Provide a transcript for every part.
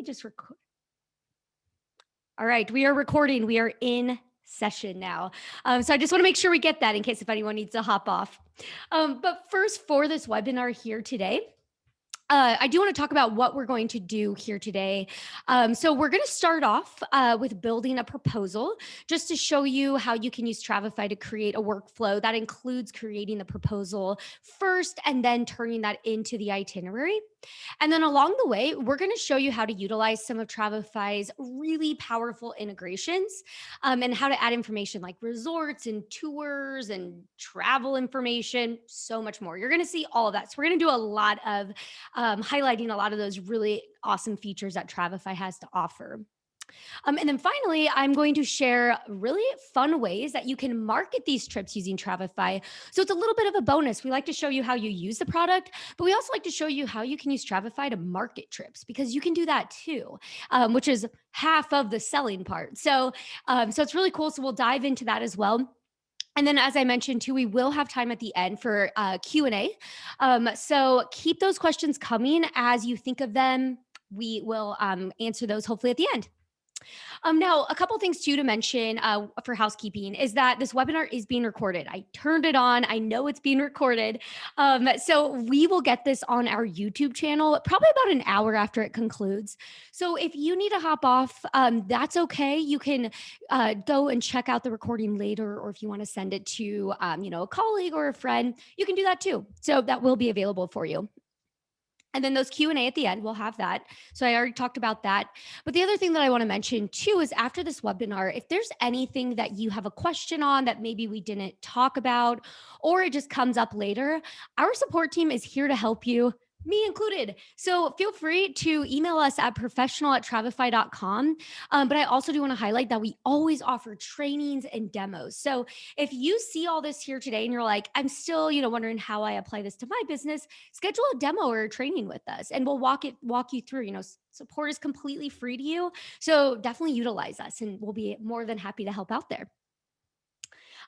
just record. All right, we are recording. We are in session now. So I just want to make sure we get that in case if anyone needs to hop off. But first, for this webinar here today, I do want to talk about what we're going to do here today. So we're going to start off with building a proposal just to show you how you can use Travefy to create a workflow that includes creating the proposal first and then turning that into the itinerary. And then along the way, we're going to show you how to utilize some of Travefy's really powerful integrations and how to add information like resorts and tours and travel information, so much more. You're going to see all of that. So we're going to do a lot of highlighting a lot of those really awesome features that Travefy has to offer. And then finally, I'm going to share really fun ways that you can market these trips using Travefy. So it's a little bit of a bonus. We like to show you how you use the product, but we also like to show you how you can use Travefy to market trips because you can do that too, which is half of the selling part. So it's really cool. So we'll dive into that as well. And then, as I mentioned too, we will have time at the end for Q&A. So keep those questions coming as you think of them. We will answer those hopefully at the end. Now, a couple things too to mention for housekeeping is that this webinar is being recorded. I turned it on. I know it's being recorded. So we will get this on our YouTube channel probably about an hour after it concludes. So if you need to hop off, that's okay. You can go and check out the recording later, or if you want to send it to a colleague or a friend, you can do that too. So that will be available for you. And then those Q&A at the end, we'll have that. So I already talked about that. But the other thing that I want to mention too is after this webinar, if there's anything that you have a question on that maybe we didn't talk about, or it just comes up later, our support team is here to help you, me included. So feel free to email us at professional@travefy.com. But I also do want to highlight that we always offer trainings and demos. So if you see all this here today and you're like, I'm still, wondering how I apply this to my business, schedule a demo or a training with us and we'll walk you through. Support is completely free to you. So definitely utilize us and we'll be more than happy to help out there.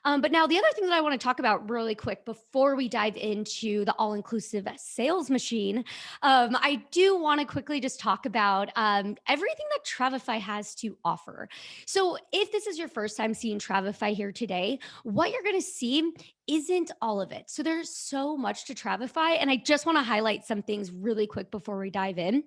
But now the other thing that I want to talk about really quick before we dive into the all-inclusive sales machine, I do want to quickly just talk about everything that Travefy has to offer. So if this is your first time seeing Travefy here today, what you're going to see isn't all of it. So there's so much to Travefy, and I just want to highlight some things really quick before we dive in.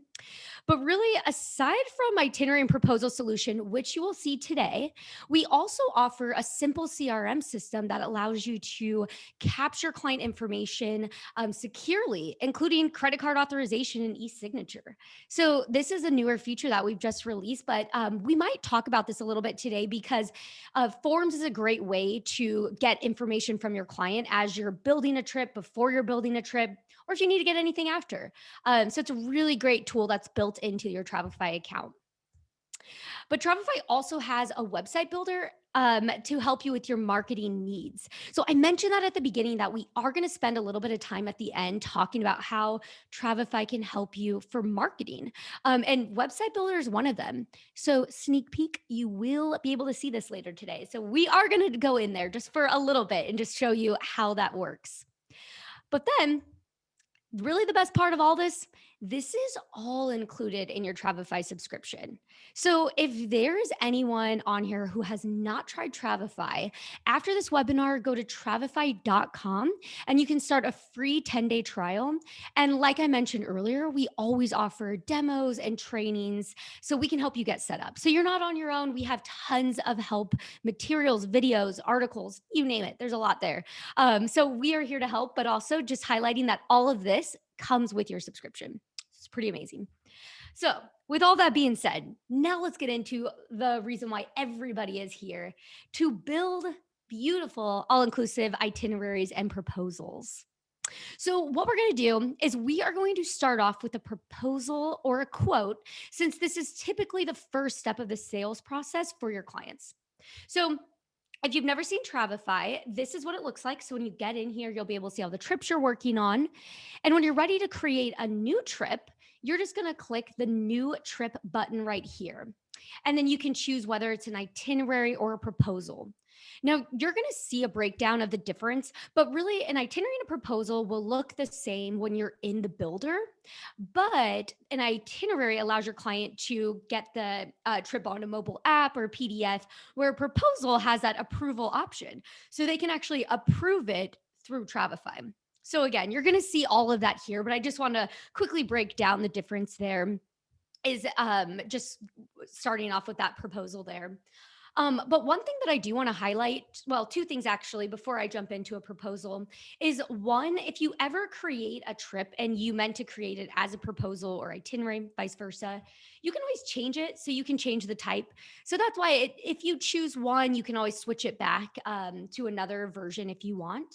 But really, aside from itinerary and proposal solution, which you will see today, we also offer a simple CRM system that allows you to capture client information securely, including credit card authorization and e-signature. So this is a newer feature that we've just released, but we might talk about this a little bit today because Forms is a great way to get information from your client as you're building a trip, before you're building a trip, or if you need to get anything after. So it's a really great tool that's built into your Travefy account. But Travefy also has a website builder to help you with your marketing needs. So I mentioned that at the beginning that we are going to spend a little bit of time at the end talking about how Travefy can help you for marketing. And website builder is one of them. So sneak peek, you will be able to see this later today. So we are going to go in there just for a little bit and just show you how that works. But then really the best part of all this is all included in your Travefy subscription. So if there is anyone on here who has not tried Travefy, after this webinar, go to travefy.com and you can start a free 10-day trial. And like I mentioned earlier, we always offer demos and trainings so we can help you get set up. So you're not on your own. We have tons of help, materials, videos, articles, you name it. There's a lot there. So we are here to help, but also just highlighting that all of this comes with your subscription. It's pretty amazing. So with all that being said, now let's get into the reason why everybody is here: to build beautiful all-inclusive itineraries and proposals. So what we're going to do is we are going to start off with a proposal or a quote, since this is typically the first step of the sales process for your clients. So if you've never seen Travefy, this is what it looks like. So when you get in here, you'll be able to see all the trips you're working on. And when you're ready to create a new trip, you're just going to click the new trip button right here. And then you can choose whether it's an itinerary or a proposal. Now, you're going to see a breakdown of the difference, but really, an itinerary and a proposal will look the same when you're in the builder. But an itinerary allows your client to get the trip on a mobile app or PDF, where a proposal has that approval option. So they can actually approve it through Travefy. So again, you're going to see all of that here, but I just want to quickly break down the difference there is just starting off with that proposal there. But one thing that I do want to highlight, well, two things actually, before I jump into a proposal, is one, if you ever create a trip and you meant to create it as a proposal or itinerary, vice versa, you can always change it. So you can change the type. So that's why if you choose one, you can always switch it back to another version if you want.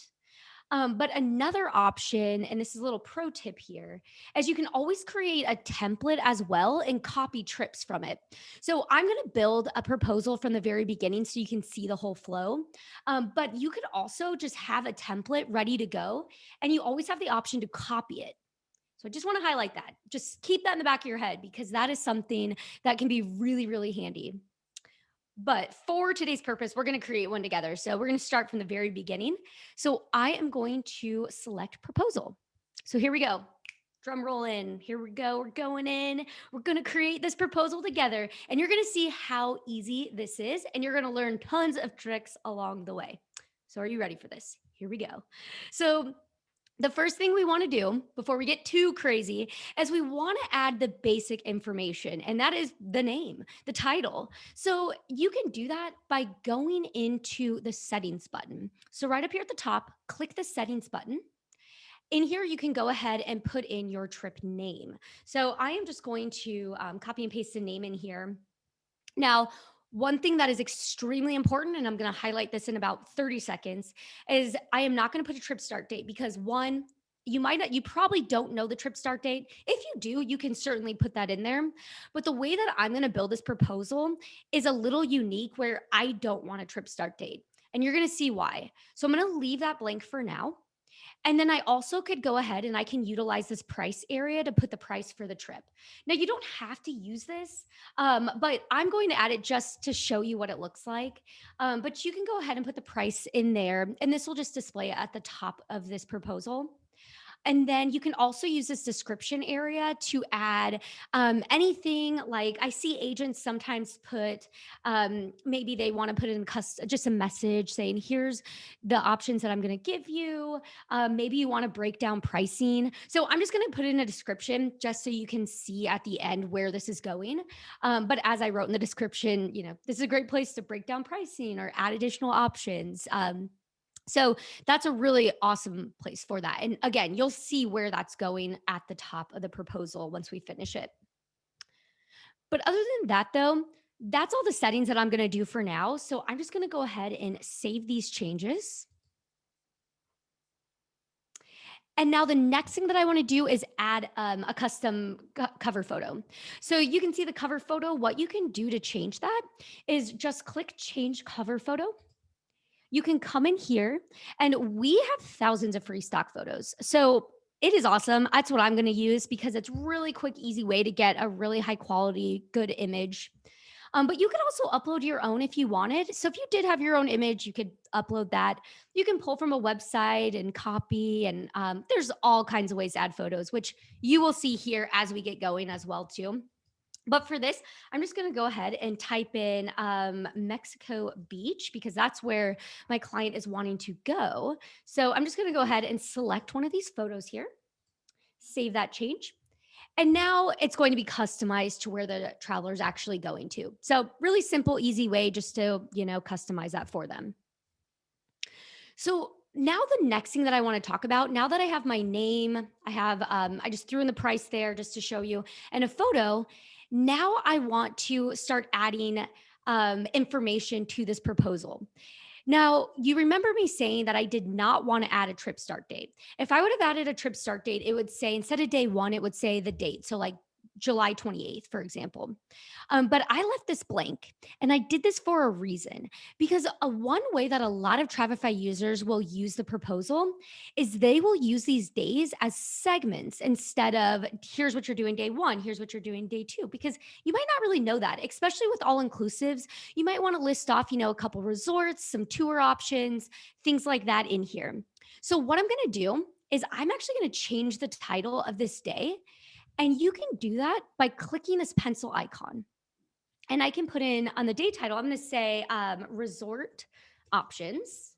But another option, and this is a little pro tip here, is you can always create a template as well and copy trips from it. So I'm going to build a proposal from the very beginning so you can see the whole flow. But you could also just have a template ready to go, and you always have the option to copy it. So I just want to highlight that. Just keep that in the back of your head because that is something that can be really, really handy. But for today's purpose, we're going to create one together. So we're going to start from the very beginning. So I am going to select proposal. So here we go. Drum roll in. Here we go. We're going in. We're going to create this proposal together. And you're going to see how easy this is. And you're going to learn tons of tricks along the way. So are you ready for this? Here we go. So the first thing we want to do before we get too crazy is we want to add the basic information, and that is the name, the title. So you can do that by going into the settings button. So right up here at the top, click the settings button. In here, you can go ahead and put in your trip name. So I am just going to copy and paste the name in here. Now, one thing that is extremely important, and I'm going to highlight this in about 30 seconds, is I am not going to put a trip start date because one, you probably don't know the trip start date. If you do, you can certainly put that in there. But the way that I'm going to build this proposal is a little unique where I don't want a trip start date. And you're going to see why. So I'm going to leave that blank for now. And then I also could go ahead and I can utilize this price area to put the price for the trip. Now, you don't have to use this, but I'm going to add it just to show you what it looks like. But you can go ahead and put the price in there, and this will just display it at the top of this proposal. And then you can also use this description area to add anything like I see agents sometimes put, maybe they want to put in just a message saying, here's the options that I'm going to give you. Maybe you want to break down pricing. So I'm just going to put in a description just so you can see at the end where this is going. But as I wrote in the description, this is a great place to break down pricing or add additional options. So that's a really awesome place for that. And again, you'll see where that's going at the top of the proposal once we finish it. But other than that, though, that's all the settings that I'm going to do for now. So I'm just going to go ahead and save these changes. And now the next thing that I want to do is add a custom cover photo. So you can see the cover photo. What you can do to change that is just click change cover photo. You can come in here and we have thousands of free stock photos. So it is awesome. That's what I'm going to use because it's really quick, easy way to get a really high quality, good image. But you could also upload your own if you wanted. So if you did have your own image, you could upload that. You can pull from a website and copy. And there's all kinds of ways to add photos, which you will see here as we get going as well too. But for this, I'm just going to go ahead and type in Mexico Beach because that's where my client is wanting to go. So I'm just going to go ahead and select one of these photos here, save that change. And now it's going to be customized to where the traveler is actually going to. So really simple, easy way just to, customize that for them. So now the next thing that I want to talk about, now that I have my name, I just threw in the price there just to show you, and a photo. Now I want to start adding information to this proposal. Now, you remember me saying that I did not want to add a trip start date. If I would have added a trip start date, it would say instead of day one, it would say the date. So like July 28th, for example. But I left this blank, and I did this for a reason because one way that a lot of Travefy users will use the proposal is they will use these days as segments instead of here's what you're doing day one, here's what you're doing day two, because you might not really know that, especially with all inclusives. You might want to list off, a couple resorts, some tour options, things like that in here. So, what I'm going to do is I'm actually going to change the title of this day. And you can do that by clicking this pencil icon. And I can put in on the day title, I'm going to say resort options.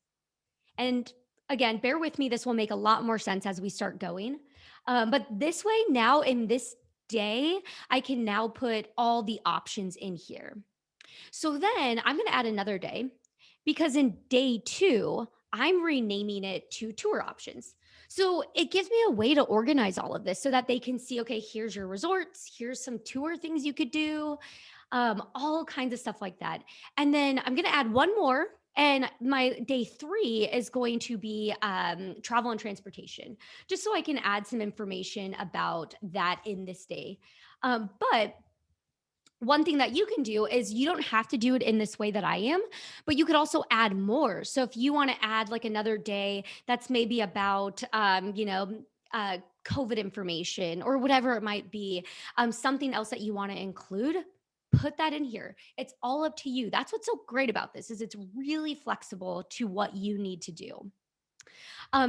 And again, bear with me. This will make a lot more sense as we start going. But this way, now in this day, I can now put all the options in here. So then I'm going to add another day because in day two, I'm renaming it to tour options. So it gives me a way to organize all of this so that they can see, okay, here's your resorts, here's some tour things you could do, all kinds of stuff like that. And then I'm going to add one more. And my day three is going to be travel and transportation, just so I can add some information about that in this day. But one thing that you can do is you don't have to do it in this way that I am, but you could also add more. So if you want to add like another day that's maybe about, COVID information or whatever it might be, something else that you want to include, put that in here. It's all up to you. That's what's so great about this is it's really flexible to what you need to do.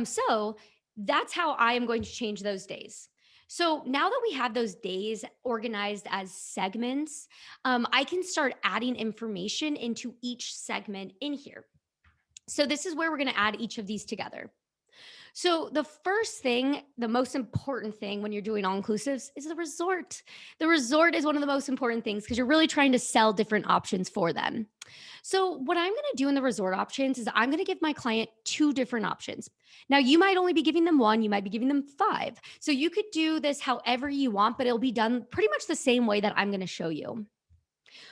So that's how I am going to change those days. So now that we have those days organized as segments, I can start adding information into each segment in here. So this is where we're going to add each of these together. So the first thing, the most important thing when you're doing all inclusives is the resort. The resort is one of the most important things because you're really trying to sell different options for them. So what I'm going to do in the resort options is I'm going to give my client two different options. Now you might only be giving them one, you might be giving them five. So you could do this however you want, but it'll be done pretty much the same way that I'm going to show you.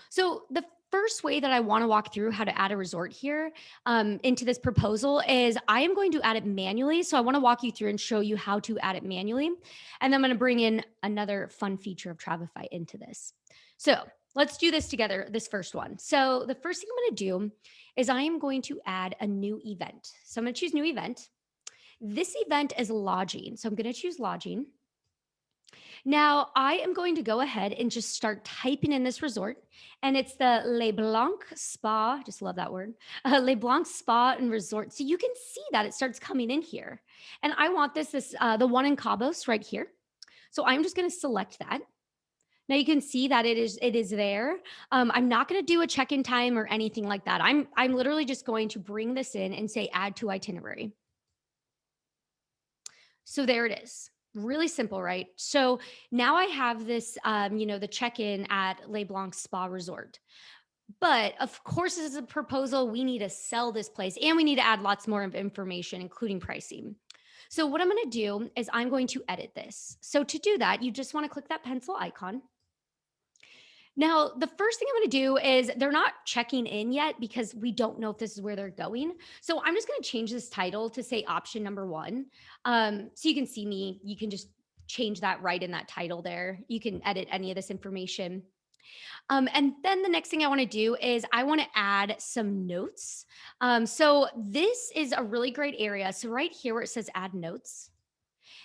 So the first way that I want to walk through how to add a resort here into this proposal is I am going to add it manually. So I want to walk you through and show you how to add it manually. And then I'm going to bring in another fun feature of Travefy into this. So let's do this together, this first one. So the first thing I'm going to do is I am going to add a new event. So I'm going to choose new event. This event is lodging. So I'm going to choose lodging. Now, I am going to go ahead and just start typing in this resort, and it's the Les Blancs Spa. Just love that word. Les Blancs Spa and Resort. So you can see that it starts coming in here. And I want the one in Cabos right here. So I'm just going to select that. Now you can see that it is there. I'm not going to do a check-in time or anything like that. I'm literally just going to bring this in and say add to itinerary. So there it is. Really simple, right? So now I have this, the check-in at Les Blancs Spa Resort. But of course, this is a proposal. We need to sell this place and we need to add lots more of information, including pricing. So what I'm going to do is I'm going to edit this. So to do that, you just want to click that pencil icon. Now, the first thing I'm going to do is they're not checking in yet because we don't know if this is where they're going. So I'm just going to change this title to say option number one. So you can see me, you can just change that right in that title there. You can edit any of this information. And then the next thing I want to do is I want to add some notes. So this is a really great area. So right here where it says add notes,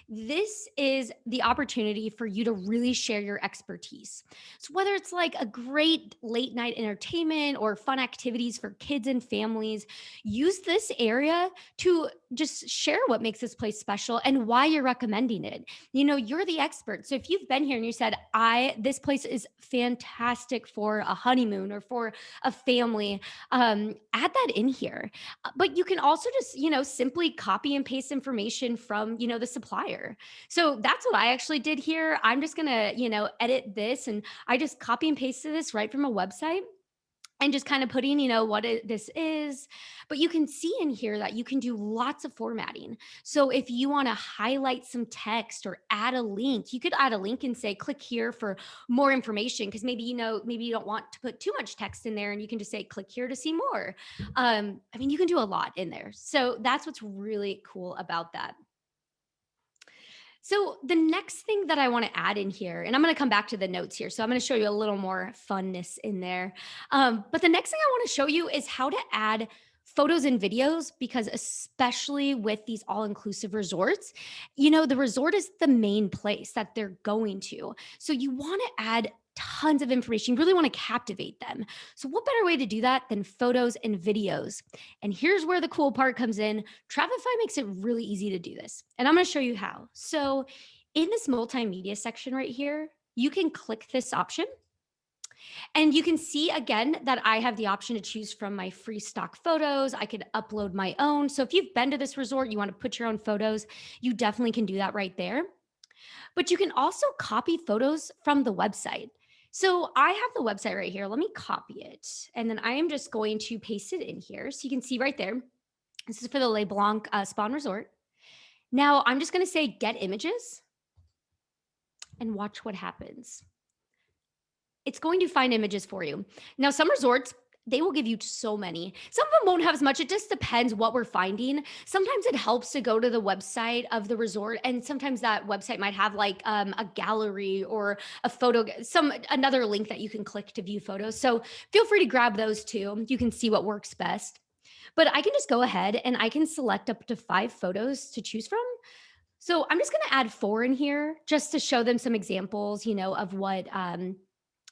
this is the opportunity for you to really share your expertise. So, whether it's like a great late night entertainment or fun activities for kids and families, use this area to just share what makes this place special and why you're recommending it. You're the expert. So, if you've been here and you said, this place is fantastic for a honeymoon or for a family, add that in here. But you can also just, simply copy and paste information from, the supplier. So that's what I actually did here. I'm just going to, edit this and I just copy and pasted this right from a website and just kind of putting, this is. But you can see in here that you can do lots of formatting. So if you want to highlight some text or add a link, you could add a link and say, click here for more information. Because maybe you don't want to put too much text in there and you can just say, click here to see more. You can do a lot in there. So that's what's really cool about that. So the next thing that I want to add in here, and I'm going to come back to the notes here. So I'm going to show you a little more funness in there. But the next thing I want to show you is how to add photos and videos, because especially with these all-inclusive resorts, the resort is the main place that they're going to. So you want to add tons of information. You really want to captivate them. So what better way to do that than photos and videos? And here's where the cool part comes in. Travefy makes it really easy to do this. And I'm going to show you how. So in this multimedia section right here, you can click this option and you can see again that I have the option to choose from my free stock photos. I could upload my own. So if you've been to this resort, you want to put your own photos, you definitely can do that right there. But you can also copy photos from the website. So I have the website right here. Let me copy it. And then I am just going to paste it in here. So you can see right there. This is for the Le Blanc Spawn Resort. Now I'm just going to say get images and watch what happens. It's going to find images for you. Now, some resorts, they will give you so many. Some of them won't have as much. It just depends what we're finding. Sometimes it helps to go to the website of the resort, and sometimes that website might have like a gallery or a photo, another link that you can click to view photos. So feel free to grab those too. You can see what works best. But I can just go ahead and I can select up to 5 photos to choose from. So I'm just going to add 4 in here just to show them some examples, of what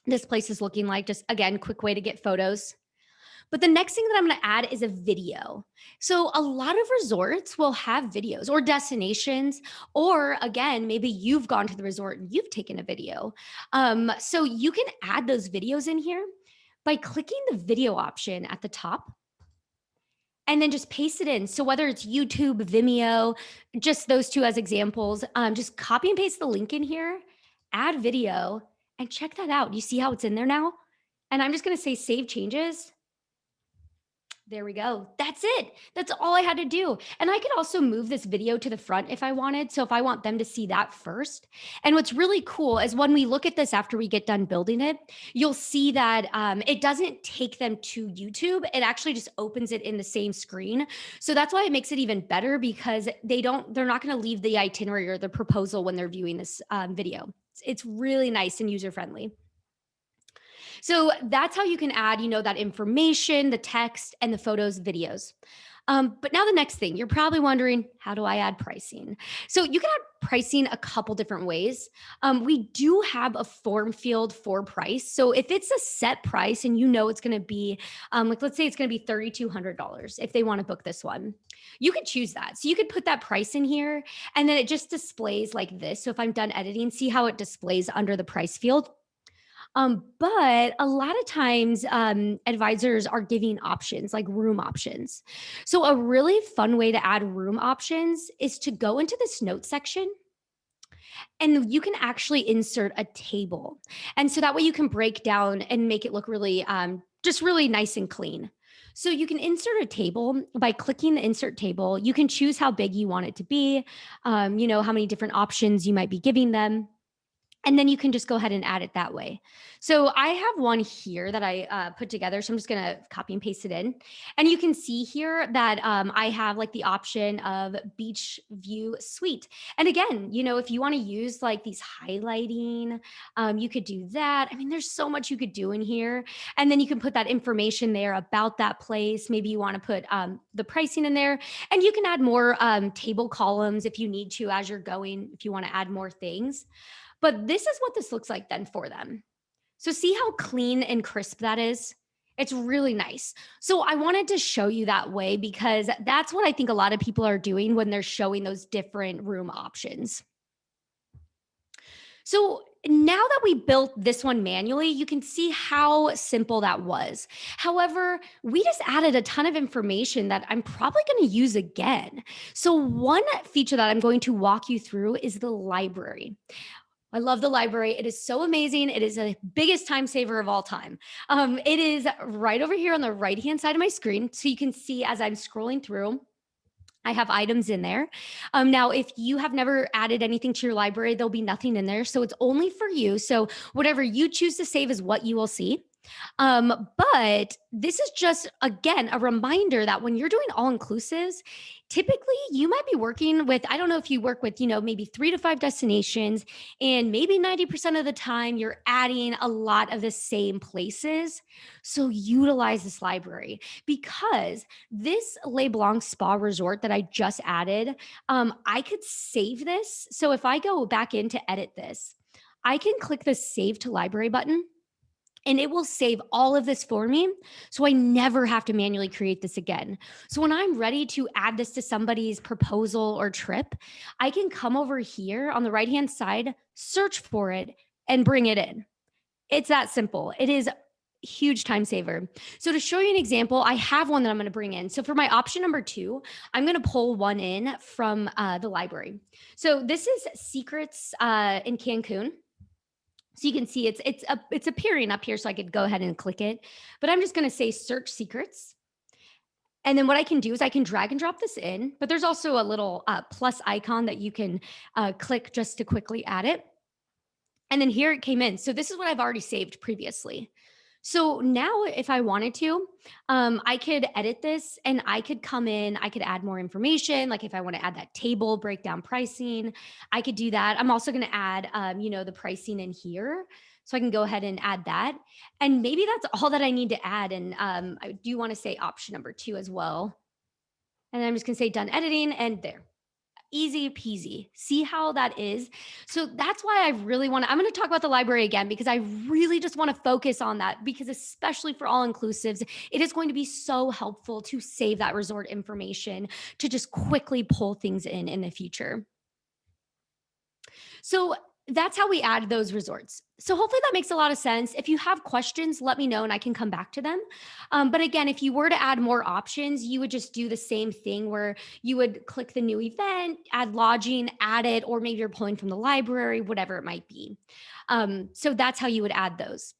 this place is looking like. Just again, quick way to get photos. But the next thing that I'm going to add is a video. So a lot of resorts will have videos or destinations, or again, maybe you've gone to the resort and you've taken a video. So you can add those videos in here by clicking the video option at the top and then just paste it in. So whether it's YouTube, Vimeo, just those two as examples, just copy and paste the link in here, add video, and check that out. You see how it's in there now? And I'm just going to say save changes. There we go. That's it. That's all I had to do. And I could also move this video to the front if I wanted. So if I want them to see that first. And what's really cool is when we look at this after we get done building it, you'll see that it doesn't take them to YouTube. It actually just opens it in the same screen. So that's why it makes it even better, because they're not going to leave the itinerary or the proposal when they're viewing this video. It's really nice and user friendly. So that's how you can add, that information, the text, and the photos, videos. But now the next thing, you're probably wondering, how do I add pricing? So you can add pricing a couple different ways. We do have a form field for price. So if it's a set price and it's going to be, let's say it's going to be $3,200 if they want to book this one, you could choose that. So you could put that price in here and then it just displays like this. So if I'm done editing, see how it displays under the price field. But a lot of times, advisors are giving options like room options. So, a really fun way to add room options is to go into this note section and you can actually insert a table. And so that way you can break down and make it look really, just really nice and clean. So you can insert a table by clicking the insert table. You can choose how big you want it to be, how many different options you might be giving them. And then you can just go ahead and add it that way. So I have one here that I put together. So I'm just going to copy and paste it in. And you can see here that I have like the option of beach view suite. And again, if you want to use like these highlighting, you could do that. I mean, there's so much you could do in here. And then you can put that information there about that place. Maybe you want to put the pricing in there. And you can add more table columns if you need to as you're going, if you want to add more things. But this is what this looks like then for them. So see how clean and crisp that is? It's really nice. So I wanted to show you that way because that's what I think a lot of people are doing when they're showing those different room options. So now that we built this one manually, you can see how simple that was. However, we just added a ton of information that I'm probably going to use again. So one feature that I'm going to walk you through is the library. I love the library. It is so amazing. It is the biggest time saver of all time. It is right over here on the right-hand side of my screen. So you can see as I'm scrolling through, I have items in there. Now, if you have never added anything to your library, there'll be nothing in there. So it's only for you. So whatever you choose to save is what you will see. But this is just, again, a reminder that when you're doing all inclusives, typically you might be working with, I don't know if you work with, maybe 3 to 5 destinations, and maybe 90% of the time you're adding a lot of the same places. So utilize this library because this Le Blanc Spa Resort that I just added, I could save this. So if I go back in to edit this, I can click the Save to Library button and it will save all of this for me. So I never have to manually create this again. So when I'm ready to add this to somebody's proposal or trip, I can come over here on the right hand side, search for it, and bring it in. It's that simple. It is a huge time saver. So to show you an example, I have one that I'm going to bring in. So for my option number 2, I'm going to pull one in from the library. So this is Secrets in Cancun. So you can see it's appearing up here, so I could go ahead and click it. But I'm just going to say search secrets. And then what I can do is I can drag and drop this in, but there's also a little plus icon that you can click just to quickly add it. And then here it came in. So this is what I've already saved previously. So now if I wanted to, I could edit this and I could come in, I could add more information. Like if I want to add that table, break down pricing, I could do that. I'm also going to add, the pricing in here. So I can go ahead and add that. And maybe that's all that I need to add. And I do want to say option number 2 as well. And I'm just going to say done editing and there. Easy peasy. See how that is? So that's why I'm going to talk about the library again because I really just want to focus on that because, especially for all inclusives, it is going to be so helpful to save that resort information to just quickly pull things in the future. So that's how we add those resorts. So hopefully that makes a lot of sense. If you have questions, let me know and I can come back to them. But again, if you were to add more options, you would just do the same thing where you would click the new event, add lodging, add it, or maybe you're pulling from the library, whatever it might be. So that's how you would add those.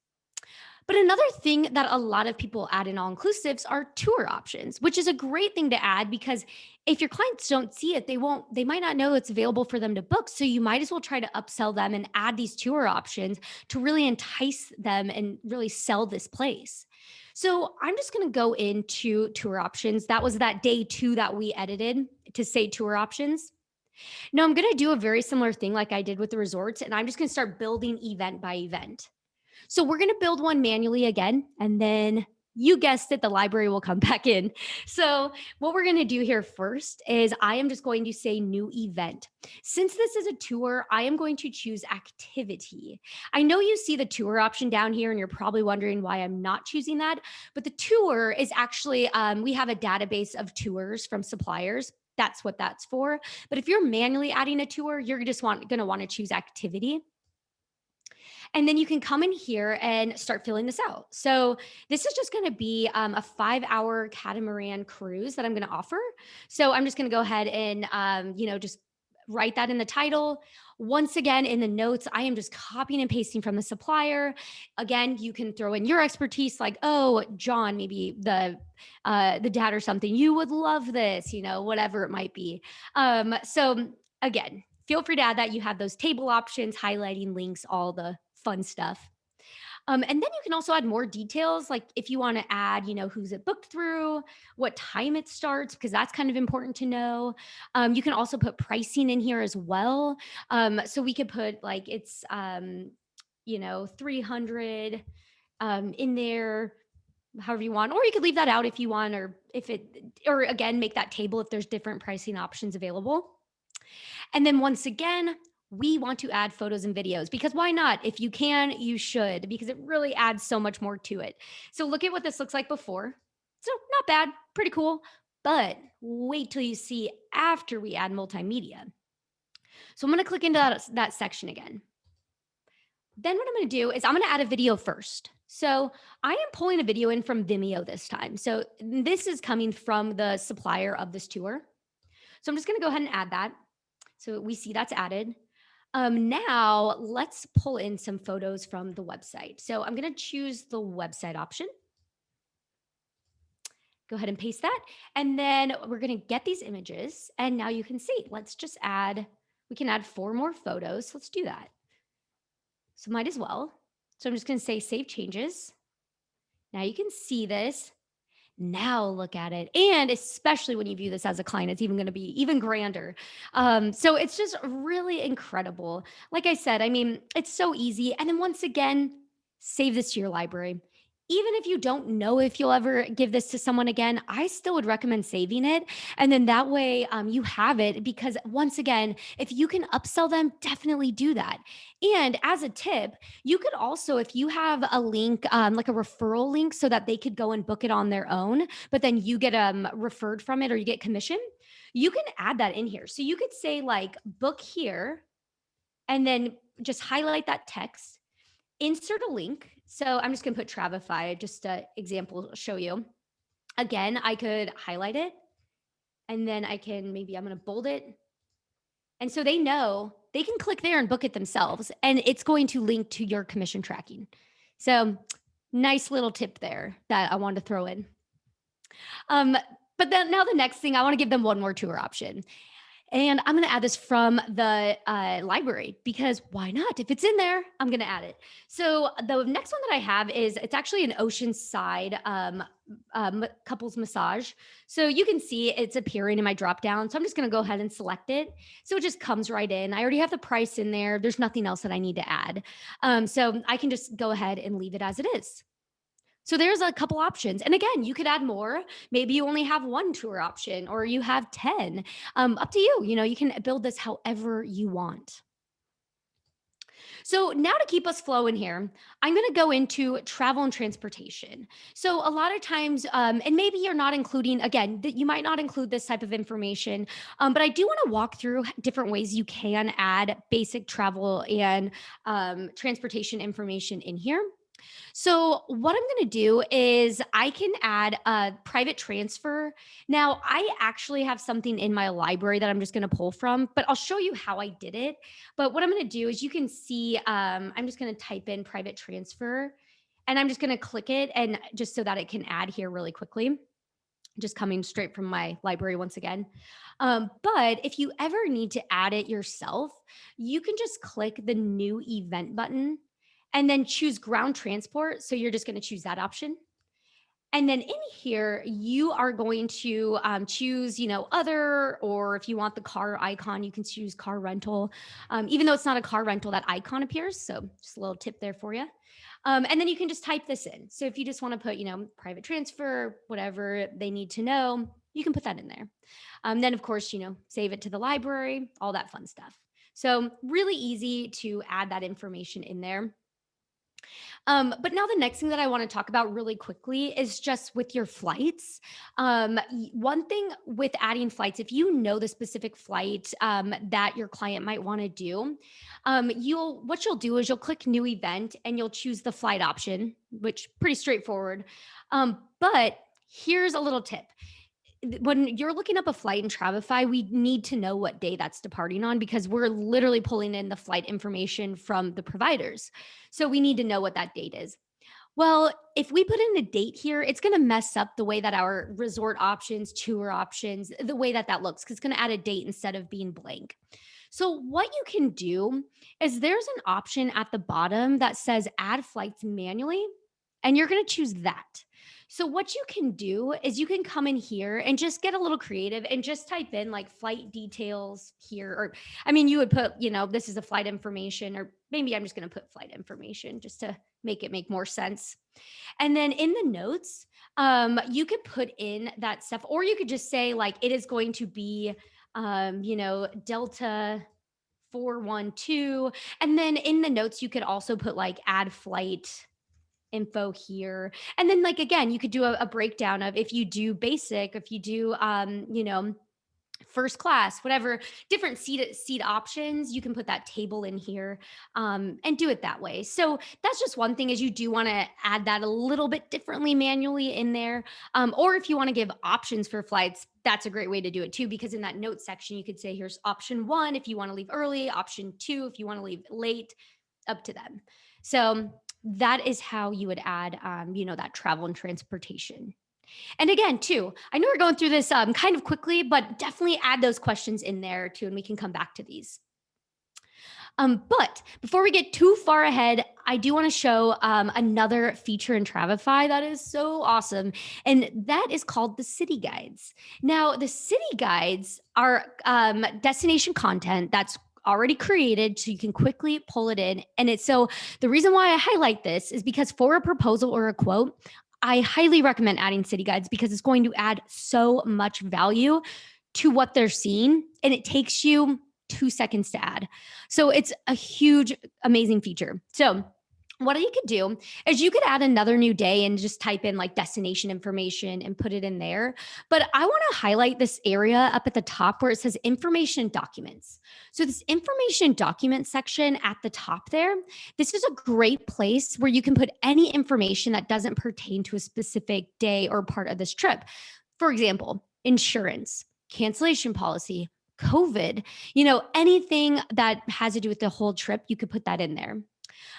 But another thing that a lot of people add in all inclusives are tour options, which is a great thing to add because if your clients don't see it, they might not know it's available for them to book. So you might as well try to upsell them and add these tour options to really entice them and really sell this place. So I'm just going to go into tour options. That was that day 2 that we edited to say tour options. Now I'm going to do a very similar thing like I did with the resorts, and I'm just going to start building event by event. So we're going to build one manually again, and then you guessed it, the library will come back in. So what we're going to do here first is I am just going to say new event. Since this is a tour, I am going to choose activity. I know you see the tour option down here and you're probably wondering why I'm not choosing that, but the tour is actually, we have a database of tours from suppliers. That's what that's for. But if you're manually adding a tour, you're just going to want to choose activity. And then you can come in here and start filling this out. So this is just going to be a 5-hour catamaran cruise that I'm going to offer. So I'm just going to go ahead and, just write that in the title. Once again, in the notes, I am just copying and pasting from the supplier. Again, you can throw in your expertise, like, oh, John, maybe the dad or something. You would love this, whatever it might be. So again, feel free to add that. You have those table options, highlighting links, all the fun stuff. And then you can also add more details, like if you want to add, who's it booked through, what time it starts, because that's kind of important to know. You can also put pricing in here as well. So we could put like it's, 300 in there, however you want, or you could leave that out if you want, or again, make that table if there's different pricing options available. And then once again, we want to add photos and videos because why not? If you can, you should, because it really adds so much more to it. So look at what this looks like before. So not bad, pretty cool. But wait till you see after we add multimedia. So I'm going to click into that section again. Then what I'm going to do is I'm going to add a video first. So I am pulling a video in from Vimeo this time. So this is coming from the supplier of this tour. So I'm just going to go ahead and add that. So we see that's added. Now let's pull in some photos from the website. So I'm going to choose the website option. Go ahead and paste that. And then we're going to get these images. And now you can see, let's just we can add 4 more photos. Let's do that. So might as well. So I'm just going to say save changes. Now you can see this. Now look at it. And especially when you view this as a client, it's even going to be even grander. So it's just really incredible. Like I said, I mean, it's so easy. And then once again, save this to your library. Even if you don't know if you'll ever give this to someone again, I still would recommend saving it. And then that way you have it because, once again, if you can upsell them, definitely do that. And as a tip, you could also, if you have a link, like a referral link, so that they could go and book it on their own, but then you get referred from it or you get commission, you can add that in here. So you could say, like, book here, and then just highlight that text, insert a link. So I'm just going to put Travefy, just an example to show you. Again, I could highlight it, and then I can, maybe I'm going to bold it. And so they know they can click there and book it themselves, and it's going to link to your commission tracking. So nice little tip there that I wanted to throw in. But then now the next thing, I want to give them one more tour option. And I'm going to add this from the library because why not? If it's in there, I'm going to add it. So the next one that I have is, it's actually an oceanside couples massage. So you can see it's appearing in my drop down. So I'm just going to go ahead and select it. So it just comes right in. I already have the price in there. There's nothing else that I need to add. So I can just go ahead and leave it as it is. So there's a couple options. And again, you could add more. Maybe you only have one tour option or you have 10. Up to you. You know, you can build this however you want. So now, to keep us flowing here, I'm going to go into travel and transportation. So a lot of times, and maybe you're not including, again, that you might not include this type of information, but I do want to walk through different ways you can add basic travel and transportation information in here. So what I'm going to do is I can add a private transfer. Now, I actually have something in my library that I'm just going to pull from, but I'll show you how I did it. But what I'm going to do is, you can see, I'm just going to type in private transfer, and I'm just going to click it, and just so that it can add here really quickly, just coming straight from my library once again. But if you ever need to add it yourself, you can just click the new event button and then choose ground transport. So you're just going to choose that option. And then in here, you are going to choose, other, or if you want the car icon, you can choose car rental. Even though it's not a car rental, that icon appears. So just a little tip there for you. And then you can just type this in. So if you just want to put, private transfer, whatever they need to know, you can put that in there. Then, of course, save it to the library, all that fun stuff. So really easy to add that information in there. But now the next thing that I want to talk about really quickly is just with your flights. One thing with adding flights, if you know the specific flight that your client might want to do, what you'll do is you'll click new event and you'll choose the flight option, which pretty straightforward. But here's a little tip. When you're looking up a flight in Travefy, we need to know what day that's departing on, because we're literally pulling in the flight information from the providers. So we need to know what that date is. Well, if we put in a date here, it's going to mess up the way that our resort options, tour options, the way that looks, because it's going to add a date instead of being blank. So what you can do is, there's an option at the bottom that says add flights manually, and you're going to choose that. So what you can do is, you can come in here and just get a little creative and just type in like flight details here. Or, I mean, you would put, this is a flight information, or maybe I'm just going to put flight information just to make it make more sense. And then in the notes, you could put in that stuff, or you could just say, like, it is going to be, Delta 412. And then in the notes, you could also put like add flight info here. And then, like, again, you could do a breakdown of, if you do basic, if you do, first class, whatever, different seat options, you can put that table in here, and do it that way. So that's just one thing, is you do want to add that a little bit differently manually in there. Or if you want to give options for flights, that's a great way to do it too, because in that note section, you could say, here's option 1 if you want to leave early, option 2 if you want to leave late, up to them. So that is how you would add, that travel and transportation. And again, too, I know we're going through this kind of quickly, but definitely add those questions in there too, and we can come back to these. But before we get too far ahead, I do want to show another feature in Travefy that is so awesome, and that is called the city guides. Now, the city guides are destination content that's already created so you can quickly pull it in. And it's so the reason why I highlight this is because for a proposal or a quote, I highly recommend adding city guides because it's going to add so much value to what they're seeing, and it takes you 2 seconds to add. So it's a huge, amazing feature. So what you could do is you could add another new day and just type in like destination information and put it in there. But I want to highlight this area up at the top where it says information documents. So this information document section at the top there, this is a great place where you can put any information that doesn't pertain to a specific day or part of this trip. For example, insurance, cancellation policy, COVID, anything that has to do with the whole trip, you could put that in there.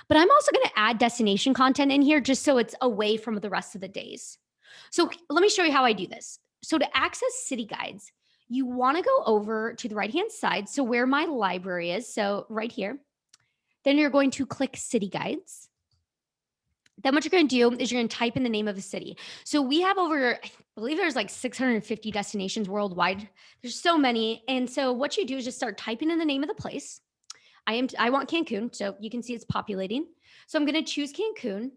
But I'm also going to add destination content in here just so it's away from the rest of the days. So let me show you how I do this. So to access city guides, you want to go over to the right-hand side. So where my library is, so right here, then you're going to click city guides. Then what you're going to do is you're going to type in the name of the city. So we have over, I believe there's like 650 destinations worldwide. There's so many. And so what you do is just start typing in the name of the place. I want Cancun, so you can see it's populating. So I'm going to choose Cancun.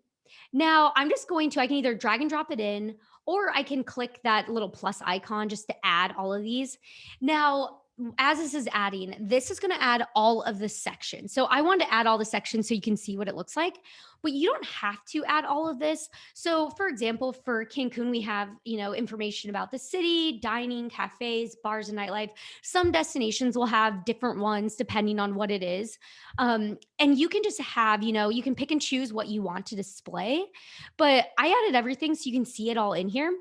Now I can either drag and drop it in, or I can click that little plus icon just to add all of these. Now, as this is adding, this is going to add all of the sections. So I wanted to add all the sections so you can see what it looks like, but you don't have to add all of this. So for example, for Cancun, we have, information about the city, dining, cafes, bars, and nightlife. Some destinations will have different ones depending on what it is. And you can just have, you can pick and choose what you want to display, but I added everything so you can see it all in here.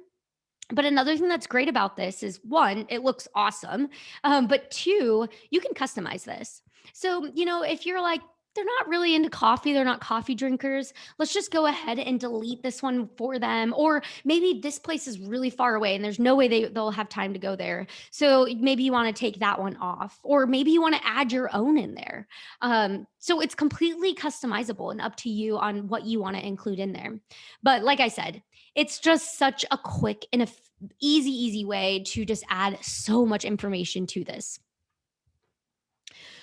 But another thing that's great about this is one, it looks awesome. But two, you can customize this. So, if you're like, they're not really into coffee, they're not coffee drinkers, let's just go ahead and delete this one for them. Or maybe this place is really far away and there's no way they'll have time to go there. So maybe you want to take that one off, or maybe you want to add your own in there. So it's completely customizable and up to you on what you want to include in there. But like I said, it's just such a quick and easy way to just add so much information to this.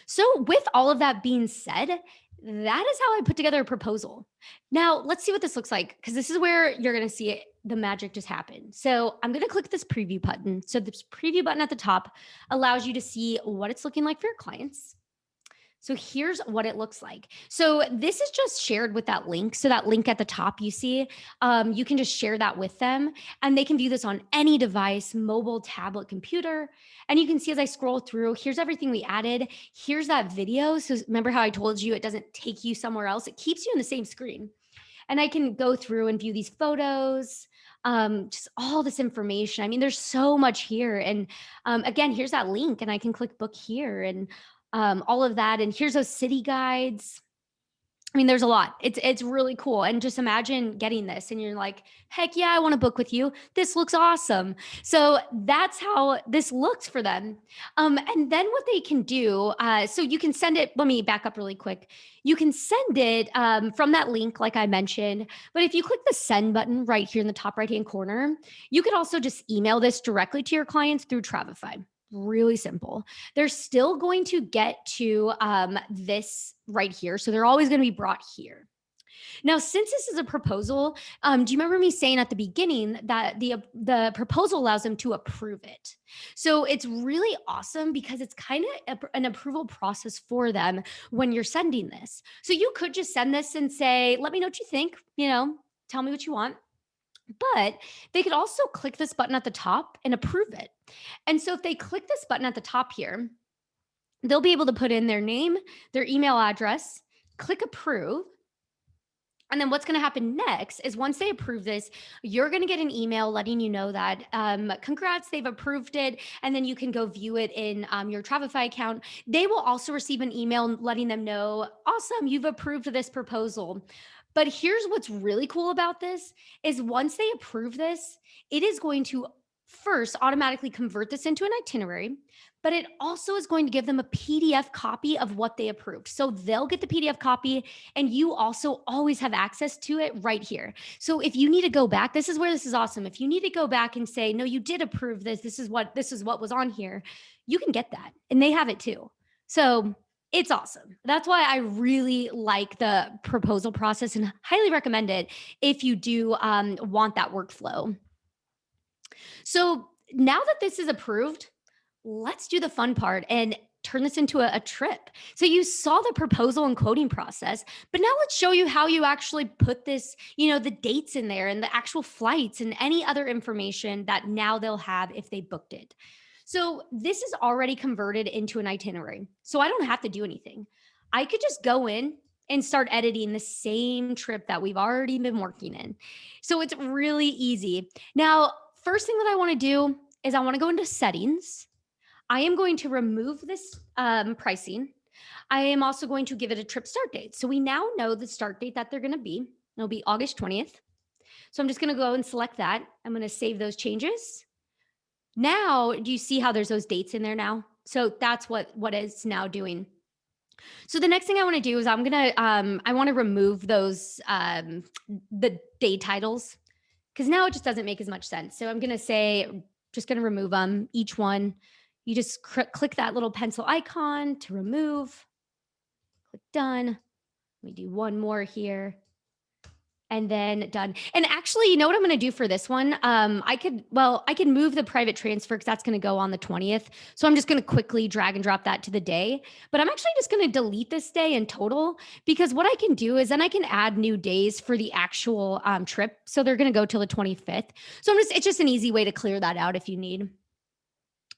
So with all of that being said, that is how I put together a proposal. Now let's see what this looks like, because this is where you're going to see it, the magic just happen. So I'm going to click this preview button. So this preview button at the top allows you to see what it's looking like for your clients. So here's what it looks like. So this is just shared with that link. So that link at the top you see, you can just share that with them and they can view this on any device, mobile, tablet, computer. And you can see as I scroll through, here's everything we added. Here's that video. So remember how I told you it doesn't take you somewhere else. It keeps you in the same screen. And I can go through and view these photos, just all this information. I mean, there's so much here. And again, here's that link and I can click book here and all of that. And here's those city guides. I mean, there's a lot. It's really cool. And just imagine getting this and you're like, heck yeah, I want to book with you. This looks awesome. So that's how this looks for them. And then what they can do, so you can send it, let me back up really quick. You can send it from that link, like I mentioned. But if you click the send button right here in the top right-hand corner, you could also just email this directly to your clients through Travefy. Really simple. They're still going to get to this right here. So they're always going to be brought here. Now, since this is a proposal, do you remember me saying at the beginning that the proposal allows them to approve it? So it's really awesome because it's kind of an approval process for them when you're sending this. So you could just send this and say, let me know what you think, tell me what you want. But they could also click this button at the top and approve it. And so if they click this button at the top here, they'll be able to put in their name, their email address, click approve. And then what's going to happen next is once they approve this, you're going to get an email letting you know that congrats, they've approved it. And then you can go view it in your Travefy account. They will also receive an email letting them know, awesome, you've approved this proposal. But here's what's really cool about this is once they approve this, it is going to first automatically convert this into an itinerary, but it also is going to give them a PDF copy of what they approved. So they'll get the PDF copy, and you also always have access to it right here. So if you need to go back, this is where this is awesome. If you need to go back and say, no, you did approve this, this is what was on here, you can get that. And they have it too. So it's awesome. That's why I really like the proposal process and highly recommend it if you do want that workflow. So now that this is approved, let's do the fun part and turn this into a trip. So you saw the proposal and quoting process, but now let's show you how you actually put this, the dates in there and the actual flights and any other information that now they'll have if they booked it. So this is already converted into an itinerary. So I don't have to do anything. I could just go in and start editing the same trip that we've already been working in. So it's really easy. Now, first thing that I want to do is I want to go into settings. I am going to remove this pricing. I am also going to give it a trip start date. So we now know the start date that they're going to be. It'll be August 20th. So I'm just going to go and select that. I'm going to save those changes. Now, do you see how there's those dates in there now? So that's what it's now doing. So the next thing I want to do is I want to remove those the day titles, because now it just doesn't make as much sense. So I'm going to say, just going to remove them, each one. You just click that little pencil icon to remove. Click done. Let me do one more here. And then done. And actually, you know what I'm going to do for this one? I could move the private transfer because that's going to go on the 20th. So I'm just going to quickly drag and drop that to the day. But I'm actually just going to delete this day in total, because what I can do is then I can add new days for the actual trip. So they're going to go till the 25th. So it's just an easy way to clear that out if you need.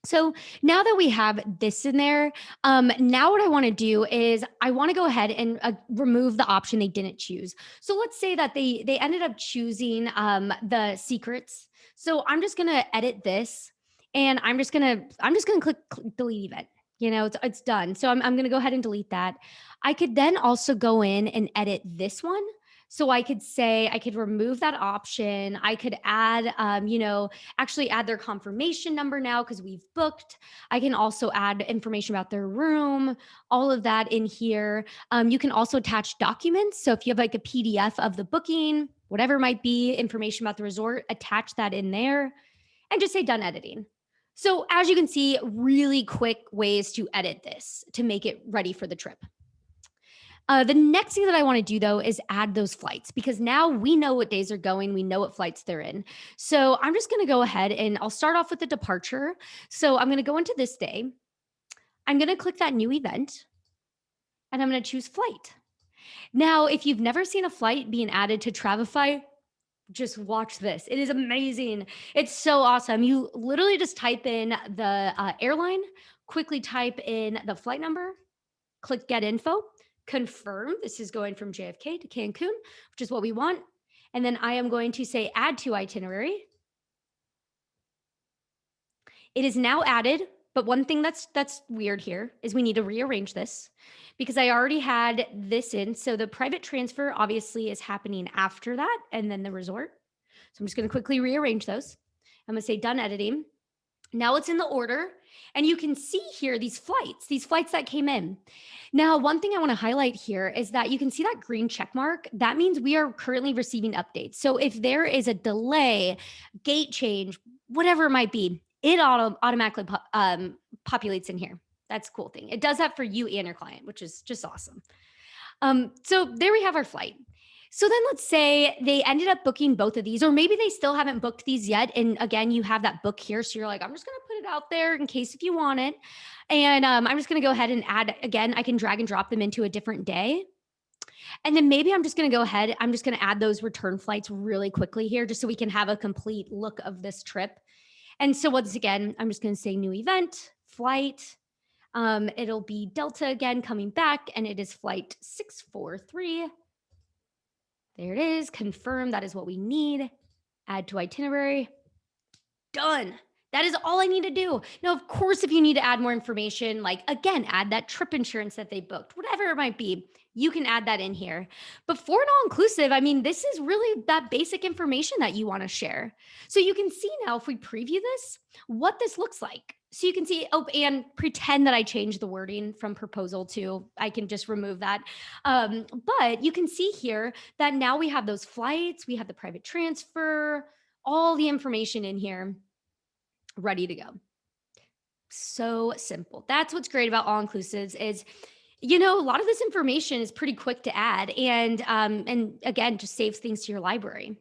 So now that we have this in there, now what I want to do is I want to go ahead and remove the option they didn't choose. So let's say that they ended up choosing the secrets. So I'm just going to edit this, and I'm just going to click delete event. It's done. So I'm going to go ahead and delete that. I could then also go in and edit this one. So I could remove that option. I could add, actually add their confirmation number now because we've booked. I can also add information about their room, all of that in here. You can also attach documents. So if you have like a PDF of the booking, whatever it might be, information about the resort, attach that in there and just say done editing. So as you can see, really quick ways to edit this to make it ready for the trip. The next thing that I want to do though is add those flights, because now we know what days are going. We know what flights they're in. So I'm just going to go ahead and I'll start off with the departure. So I'm going to go into this day. I'm going to click that new event and I'm going to choose flight. Now, if you've never seen a flight being added to Travefy, just watch this. It is amazing. It's so awesome. You literally just type in the airline, quickly type in the flight number, click get info, confirm this is going from JFK to Cancun, which is what we want. And then I am going to say add to itinerary. It is now added, but one thing that's weird here is we need to rearrange this because I already had this in. So the private transfer obviously is happening after that and then the resort. So I'm just going to quickly rearrange those. I'm going to say done editing. Now it's in the order, and you can see here these flights that came in. Now, one thing I want to highlight here is that you can see that green check mark. That means we are currently receiving updates. So if there is a delay, gate change, whatever it might be, it automatically populates in here. That's a cool thing. It does that for you and your client, which is just awesome. So there we have our flight. So then let's say they ended up booking both of these, or maybe they still haven't booked these yet. And again, you have that book here. So you're like, I'm just going to put it out there in case if you want it. And I'm just going to go ahead and add, again, I can drag and drop them into a different day. And then maybe I'm just going to go ahead. I'm just going to add those return flights really quickly here, just so we can have a complete look of this trip. And so once again, I'm just going to say new event, flight. It'll be Delta again coming back, and it is flight 643. There it is. Confirm. That is what we need. Add to itinerary. Done. That is all I need to do. Now, of course, if you need to add more information, like again, add that trip insurance that they booked, whatever it might be, you can add that in here. But for an all inclusive, I mean, this is really that basic information that you want to share. So you can see now if we preview this, what this looks like. So you can see, oh, and pretend that I changed the wording from proposal to, I can just remove that. But you can see here that now we have those flights, we have the private transfer, all the information in here ready to go. So simple. That's what's great about all inclusives is, a lot of this information is pretty quick to add, and again, just saves things to your library.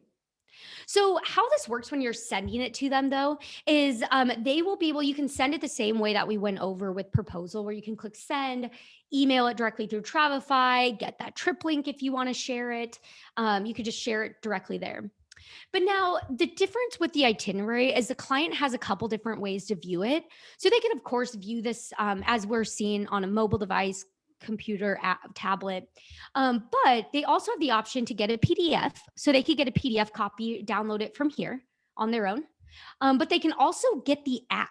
So how this works when you're sending it to them though is they will be able, you can send it the same way that we went over with proposal, where you can click send, email it directly through Travefy, get that trip link if you want to share it. You could just share it directly there. But now the difference with the itinerary is the client has a couple different ways to view it. So they can, of course, view this as we're seeing on a mobile device, computer, app, tablet. But they also have the option to get a PDF. So they could get a PDF copy, download it from here on their own. But they can also get the app.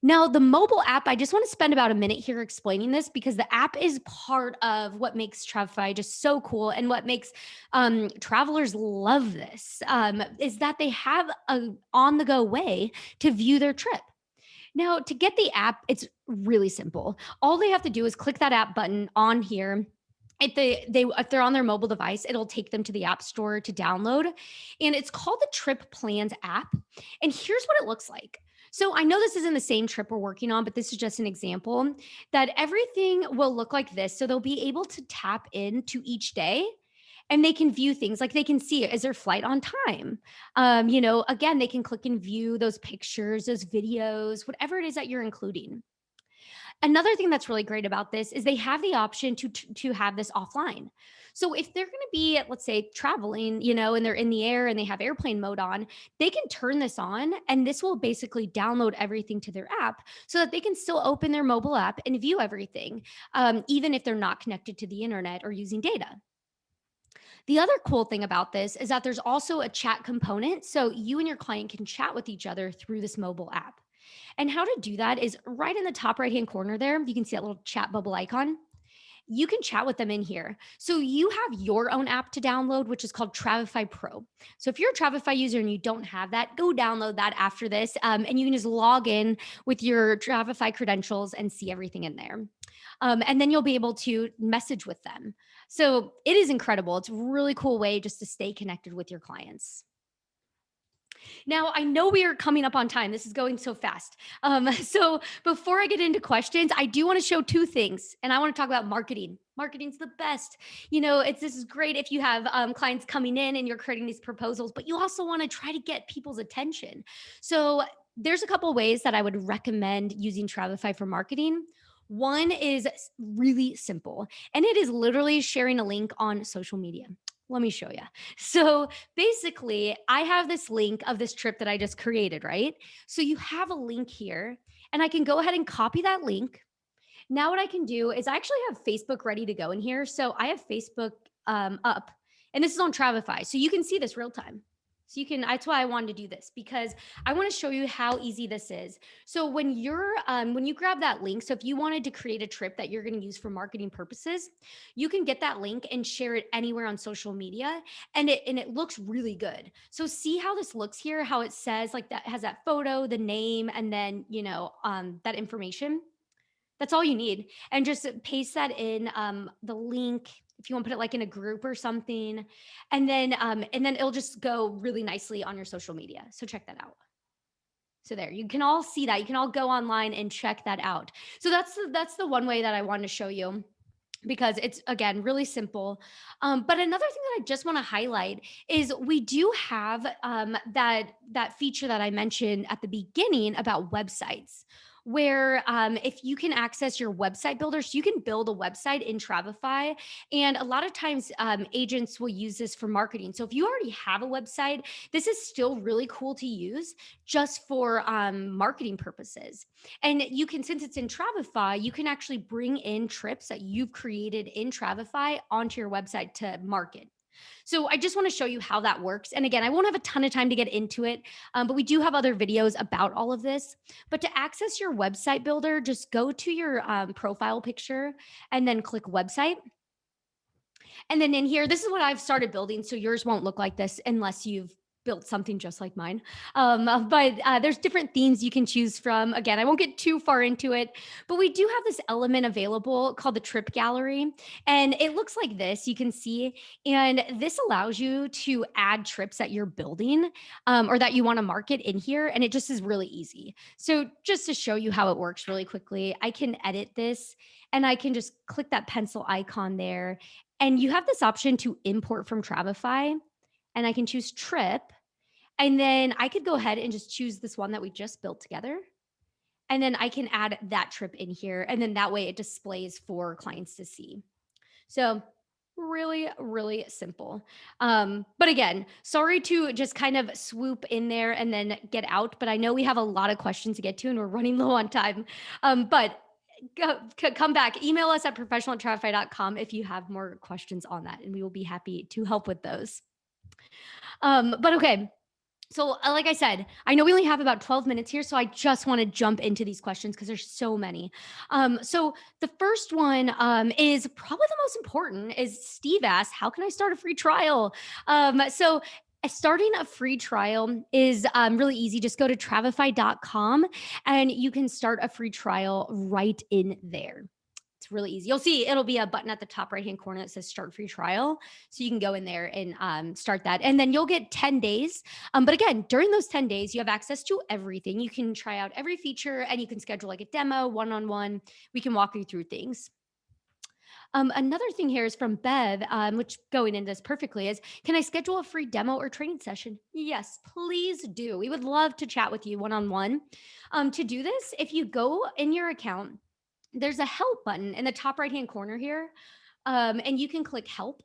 Now, the mobile app, I just want to spend about a minute here explaining this because the app is part of what makes Travefy just so cool, and what makes travelers love this is that they have a on the go way to view their trip. Now, to get the app, it's really simple. All they have to do is click that app button on here. If they're on their mobile device, it'll take them to the app store to download, and it's called the Trip Plans app. And here's what it looks like. So I know this isn't the same trip we're working on, but this is just an example that everything will look like this. So they'll be able to tap into each day, and they can view things like they can see, is their flight on time? Again, they can click and view those pictures, those videos, whatever it is that you're including. Another thing that's really great about this is they have the option to have this offline. So if they're going to be, let's say, traveling, and they're in the air and they have airplane mode on, they can turn this on, and this will basically download everything to their app so that they can still open their mobile app and view everything, even if they're not connected to the internet or using data. The other cool thing about this is that there's also a chat component. So you and your client can chat with each other through this mobile app. And how to do that is right in the top right hand corner there. You can see that little chat bubble icon. You can chat with them in here. So you have your own app to download, which is called Travefy Pro. So if you're a Travefy user and you don't have that, go download that after this. And you can just log in with your Travefy credentials and see everything in there. And then you'll be able to message with them. So it is incredible. It's a really cool way just to stay connected with your clients. Now, I know we are coming up on time. This is going so fast. So before I get into questions, I do want to show two things, and I want to talk about marketing. Marketing's the best. This is great if you have clients coming in and you're creating these proposals, but you also want to try to get people's attention. So there's a couple ways that I would recommend using Travefy for marketing. One is really simple, and it is literally sharing a link on social media. Let me show you. So basically, I have this link of this trip that I just created, right? So you have a link here, and I can go ahead and copy that link. Now, what I can do is I actually have Facebook ready to go in here. So I have Facebook up, and this is on Travefy. So you can see this real time. So that's why I wanted to do this, because I want to show you how easy this is. So when you grab that link, so if you wanted to create a trip that you're going to use for marketing purposes, you can get that link and share it anywhere on social media. And it looks really good. So see how this looks here, how it says like that has that photo, the name, and then, that information. That's all you need. And just paste that in the link if you want to put it like in a group or something. And then it'll just go really nicely on your social media. So check that out. So there, you can all see that. You can all go online and check that out. So that's the one way that I wanted to show you, because it's, again, really simple. But another thing that I just want to highlight is we do have that feature that I mentioned at the beginning about websites, where if you can access your website builder, so you can build a website in Travefy. And a lot of times agents will use this for marketing. So if you already have a website, this is still really cool to use just for marketing purposes. And you can, since it's in Travefy, you can actually bring in trips that you've created in Travefy onto your website to market. So I just want to show you how that works. And again, I won't have a ton of time to get into it, but we do have other videos about all of this. But to access your website builder, just go to your profile picture and then click website. And then in here, this is what I've started building. So yours won't look like this unless you've built something just like mine. But there's different themes you can choose from. Again, I won't get too far into it, but we do have this element available called the trip gallery. And it looks like this, you can see. And this allows you to add trips that you're building or that you want to market in here. And it just is really easy. So just to show you how it works really quickly, I can edit this and I can just click that pencil icon there. And you have this option to import from Travefy, and I can choose trip. And then I could go ahead and just choose this one that we just built together. And then I can add that trip in here. And then that way it displays for clients to see. So really, really simple. But again, sorry to just kind of swoop in there and then get out. But I know we have a lot of questions to get to and we're running low on time. But come back, email us at professional@travefy.com if you have more questions on that, and we will be happy to help with those. But okay, so, like I said, I know we only have about 12 minutes here, so I just want to jump into these questions because there's so many. So the first one is probably the most important. Is Steve asked, "How can I start a free trial?" So starting a free trial is really easy. Just go to travefy.com and you can start a free trial right in there. It's really easy. You'll see it'll be a button at the top right hand corner that says start free trial. So you can go in there and start that. And then you'll get 10 days. But again, during those 10 days, you have access to everything. You can try out every feature and you can schedule like a demo, one on one. We can walk you through things. Another thing here is from Bev, which going into this perfectly is, can I schedule a free demo or training session? Yes, please do. We would love to chat with you one on one. To do this, if you go in your account, there's a help button in the top right hand corner here. And you can click help.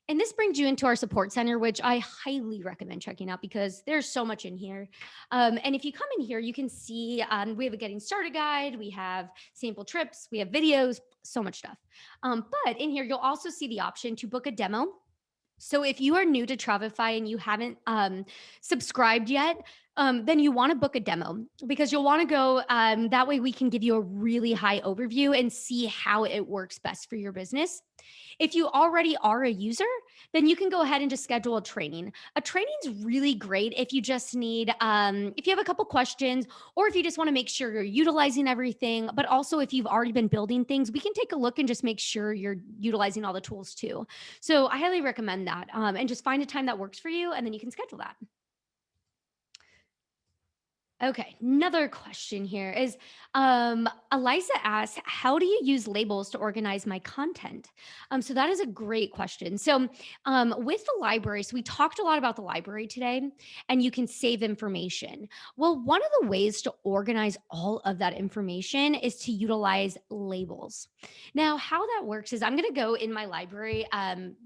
And this brings you into our support center, which I highly recommend checking out because there's so much in here. And if you come in here, you can see we have a getting started guide, we have sample trips, we have videos, so much stuff. But in here, you'll also see the option to book a demo. So if you are new to Travefy and you haven't subscribed yet, then you want to book a demo because you'll want to go. That way, we can give you a really high overview and see how it works best for your business. If you already are a user, then you can go ahead and just schedule a training. A training is really great if you just need, if you have a couple questions, or if you just want to make sure you're utilizing everything. But also, if you've already been building things, we can take a look and just make sure you're utilizing all the tools too. So I highly recommend that. And just find a time that works for you, and then you can schedule that. Okay, another question here is Eliza asks, how do you use labels to organize my content? So that is a great question. So with the library, so we talked a lot about the library today, and you can save information. Well, one of the ways to organize all of that information is to utilize labels. Now, how that works is I'm going to go in my library.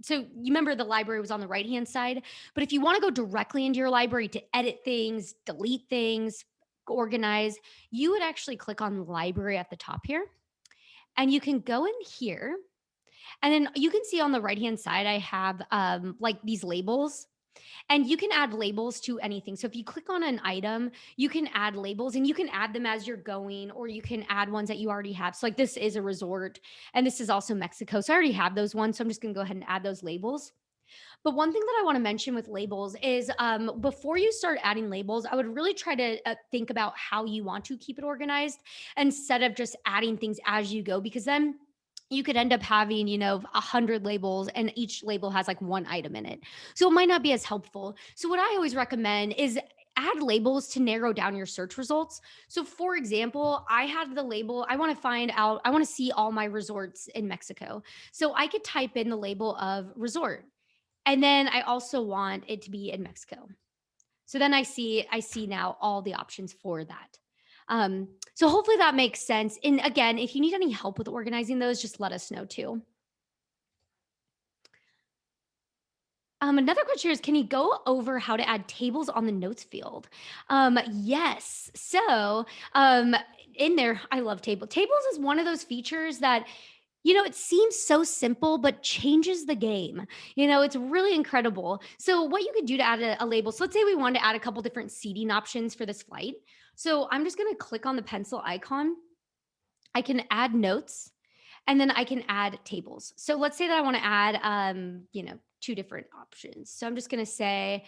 So you remember the library was on the right-hand side, but if you want to go directly into your library to edit things, delete things, organize, you would actually click on library at the top here. And you can go in here. And then you can see on the right hand side, I have like these labels. And you can add labels to anything. So if you click on an item, you can add labels and you can add them as you're going, or you can add ones that you already have. So like this is a resort and this is also Mexico. So I already have those ones. So I'm just going to go ahead and add those labels. But one thing that I want to mention with labels is before you start adding labels, I would really try to think about how you want to keep it organized instead of just adding things as you go, because then you could end up having, 100 labels and each label has like one item in it. So it might not be as helpful. So what I always recommend is add labels to narrow down your search results. So for example, I had the label, I want to see all my resorts in Mexico. So I could type in the label of resort. And then I also want it to be in Mexico. So then I see now all the options for that. So hopefully that makes sense. And again, if you need any help with organizing those, just let us know too. Another question is, can you go over how to add tables on the notes field? Yes. So in there, I love tables is one of those features that it seems so simple, but changes the game. It's really incredible. So, what you could do to add a label. So, let's say we want to add a couple different seating options for this flight. So, I'm just going to click on the pencil icon. I can add notes. and then I can add tables. So let's say that I want to add, two different options. So I'm just going to say,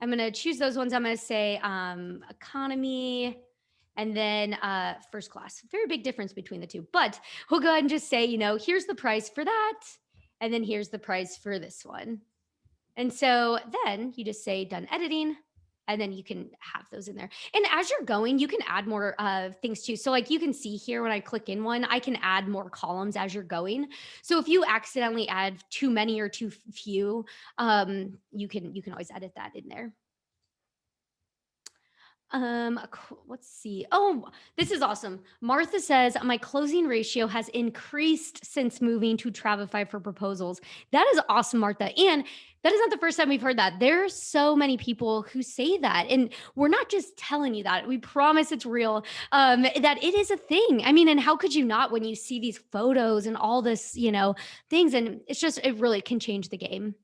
I'm going to choose those ones. I'm going to say economy and then first class. Very big difference between the two, but we'll go ahead and just say, here's the price for that. And then here's the price for this one. And so then you just say done editing, and then you can have those in there. And as you're going, you can add more things too. So like you can see here when I click in one, I can add more columns as you're going. So if you accidentally add too many or too few, you can always edit that in there. Let's see. Oh, this is awesome. Martha says my closing ratio has increased since moving to Travefy for proposals. That is awesome, Martha. And that is not the first time we've heard that. There's so many people who say that, and we're not just telling you that. We promise it's real. That it is a thing. I mean, and how could you not when you see these photos and all this, things? And it's just it really can change the game.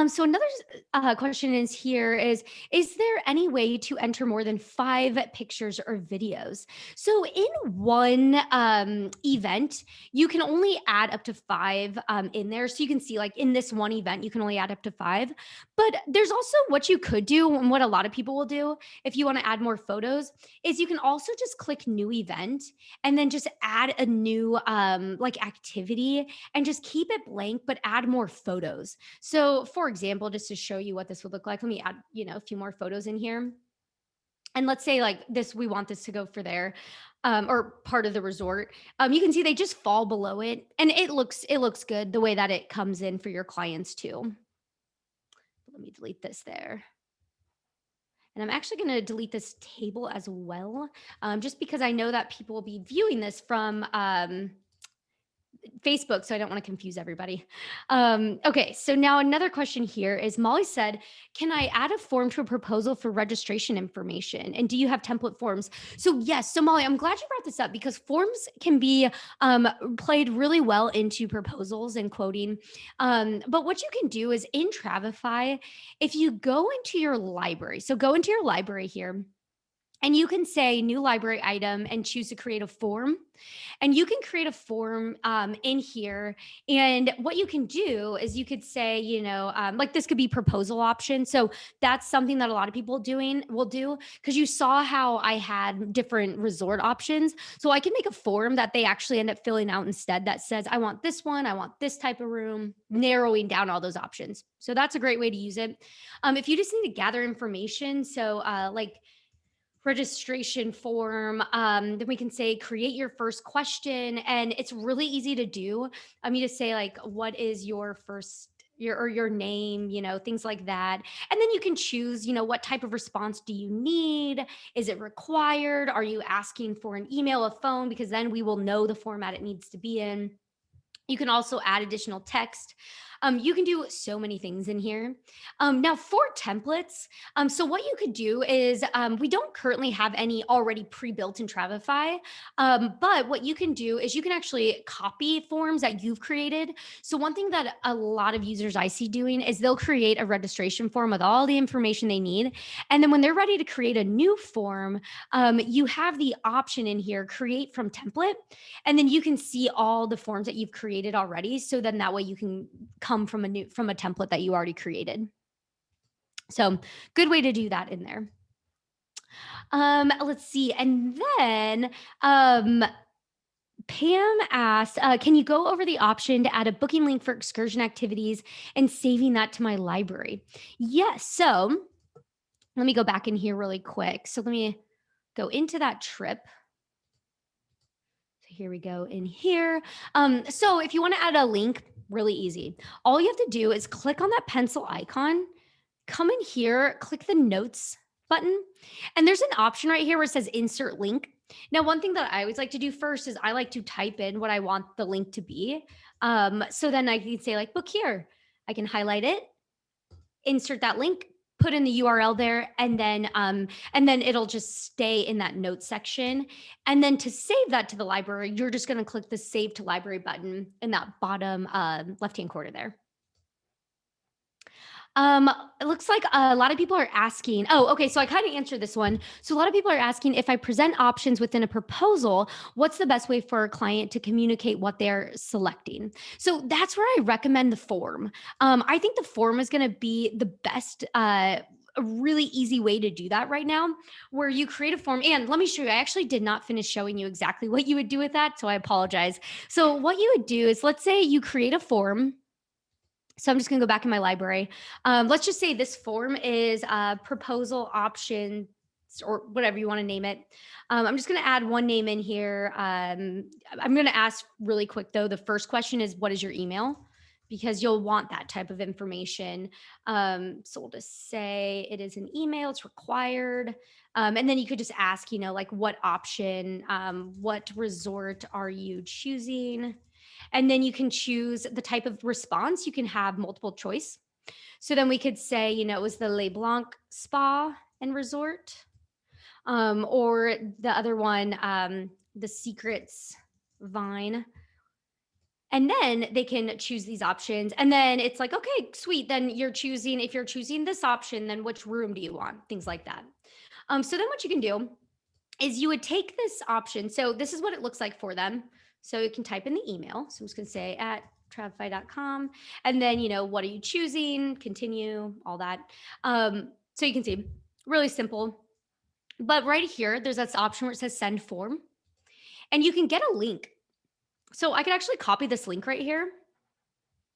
So another question is there any way to enter more than 5 pictures or videos? So in one event, you can only add up to 5 in there. So you can see like in this one event, you can only add up to 5. But there's also what you could do and what a lot of people will do if you want to add more photos is you can also just click new event and then just add a new like activity and just keep it blank, but add more photos. So for example, just to show you what this would look like, let me add, a few more photos in here. And let's say like this, we want this to go for there, or part of the resort. You can see they just fall below it, and it looks good the way that it comes in for your clients too. Let me delete this there. And I'm actually going to delete this table as well, just because I know that people will be viewing this from Facebook, so I don't want to confuse everybody. Okay, so now another question here is Molly said, can I add a form to a proposal for registration information? And do you have template forms? So yes, so Molly, I'm glad you brought this up because forms can be played really well into proposals and quoting. But what you can do is in Travefy, if you go into your library, so go into your library here, and you can say new library item and choose to create a form. And you can create a form in here. And what you can do is you could say, like this could be proposal option. So that's something that a lot of people will do because you saw how I had different resort options. So I can make a form that they actually end up filling out instead that says, I want this one, I want this type of room, narrowing down all those options. So that's a great way to use it. If you just need to gather information, so like registration form, then we can say create your first question, and it's really easy to do. You just say like what is your first your name, things like that, and then you can choose what type of response do you need. Is it required? Are you asking for an email, a phone? Because then we will know the format it needs to be in. You can also add additional text. You can do so many things in here. Now for templates, so what you could do is we don't currently have any already pre-built in Travefy, but what you can do is you can actually copy forms that you've created. So one thing that a lot of users I see doing is they'll create a registration form with all the information they need. And then when they're ready to create a new form, you have the option in here, create from template, and then you can see all the forms that you've created already. So then that way you can come from a template that you already created. So good way to do that in there. Let's see. And then Pam asked, can you go over the option to add a booking link for excursion activities and saving that to my library? Yes. So let me go back in here really quick. So let me go into that trip. So here we go in here. So if you want to add a link, really easy. All you have to do is click on that pencil icon, come in here, click the notes button, and there's an option right here where it says insert link. Now, one thing that I always like to do first is I like to type in what I want the link to be. So then I can say like book here. I can highlight it, insert that link, put in the URL there, and then it'll just stay in that notes section. And then to save that to the library, you're just going to click the save to library button in that bottom left-hand corner there. It looks like a lot of people are asking. Oh, okay. So I kind of answered this one. So a lot of people are asking if I present options within a proposal, what's the best way for a client to communicate what they're selecting? So that's where I recommend the form. I think the form is going to be the best. A really easy way to do that right now, where you create a form. And let me show you, I actually did not finish showing you exactly what you would do with that. So I apologize. So, what you would do is, let's say you create a form. So I'm just going to go back in my library. Let's just say this form is proposal option or whatever you want to name it. I'm just going to add one name in here. I'm going to ask really quick though. The first question is, what is your email? Because you'll want that type of information. So we'll just say it is an email, it's required. And then you could just ask, like what option, what resort are you choosing? And then you can choose the type of response. You can have multiple choice. So then we could say, it was the Le Blanc Spa and Resort, or the other one, the Secrets Vine. And then they can choose these options. And then it's like, okay, sweet. Then if you're choosing this option, then which room do you want? Things like that. So then what you can do is you would take this option. So this is what it looks like for them. So you can type in the email. So I'm just going to say at travefy.com. And then, what are you choosing? Continue, all that. So you can see, really simple. But right here, there's this option where it says send form. And you can get a link. So I could actually copy this link right here.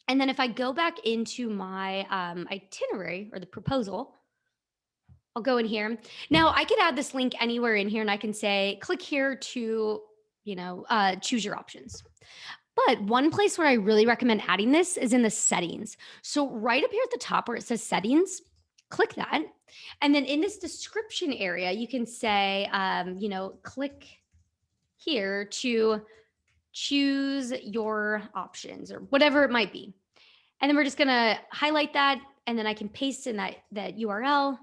And then if I go back into my itinerary or the proposal, I'll go in here. Now I could add this link anywhere in here and I can say, click here to, choose your options. But one place where I really recommend adding this is in the settings. So right up here at the top where it says settings, click that. And then in this description area, you can say, click here to choose your options or whatever it might be. And then we're just going to highlight that. And then I can paste in that URL.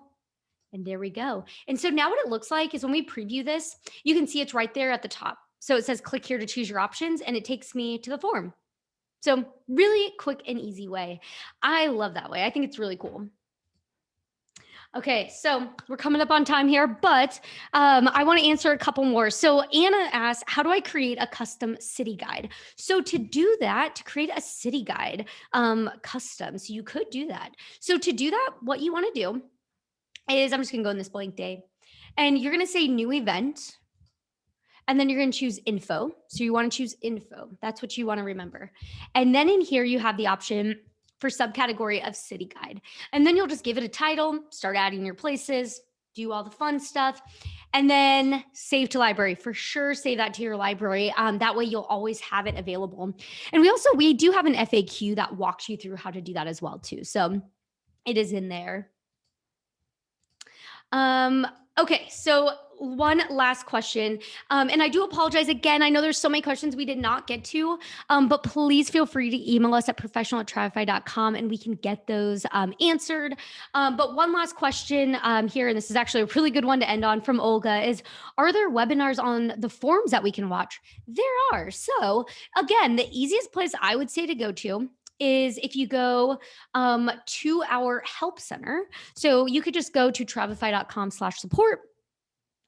And there we go. And so now what it looks like is when we preview this, you can see it's right there at the top. So it says click here to choose your options and it takes me to the form. So really quick and easy way. I love that way. I think it's really cool. Okay, so we're coming up on time here, but I want to answer a couple more. So Anna asked, how do I create a custom city guide? So to do that, to create a city guide custom, so you could do that. So to do that, what you want to do is, I'm just going to go in this blank day, and you're going to say new event, and then you're going to choose info. So you want to choose info. That's what you want to remember. And then in here, you have the option for subcategory of city guide. And then you'll just give it a title, start adding your places, do all the fun stuff, and then save to library. For sure, save that to your library. That way you'll always have it available. And we do have an FAQ that walks you through how to do that as well too. So it is in there. Okay, so one last question. And I do apologize again. I know there's so many questions we did not get to, but please feel free to email us at professional@travefy.com and we can get those answered. But one last question here, and this is actually a really good one to end on from Olga, is are there webinars on the forums that we can watch? There are. So again, the easiest place I would say to go to is if you go to our help center. So you could just go to travefy.com/support,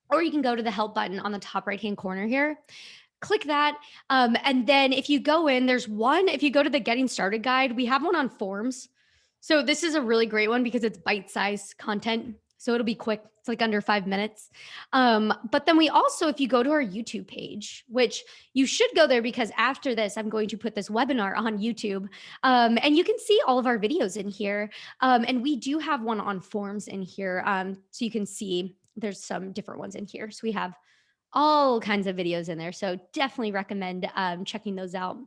or you can go to the help button on the top right-hand corner here. Click that. And then if you go in, there's one, if you go to the getting started guide, we have one on forms. So this is a really great one because it's bite-sized content. So it'll be quick. It's like under 5 minutes. But then we also, if you go to our YouTube page, which you should go there because after this, I'm going to put this webinar on YouTube. And you can see all of our videos in here. And we do have one on forms in here. So you can see there's some different ones in here. So we have all kinds of videos in there. So definitely recommend checking those out.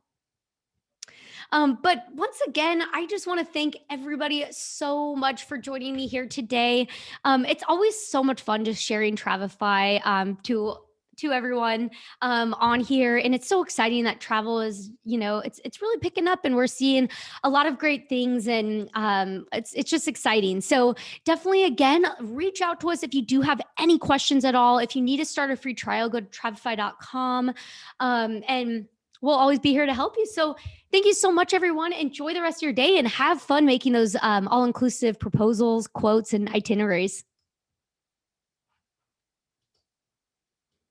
But once again, I just want to thank everybody so much for joining me here today. It's always so much fun just sharing Travefy to everyone on here. And it's so exciting that travel is, it's really picking up and we're seeing a lot of great things and it's just exciting. So definitely, again, reach out to us if you do have any questions at all. If you need to start a free trial, go to travefy.com. And We'll always be here to help you. So thank you so much, everyone. Enjoy the rest of your day and have fun making those all inclusive proposals, quotes, and itineraries.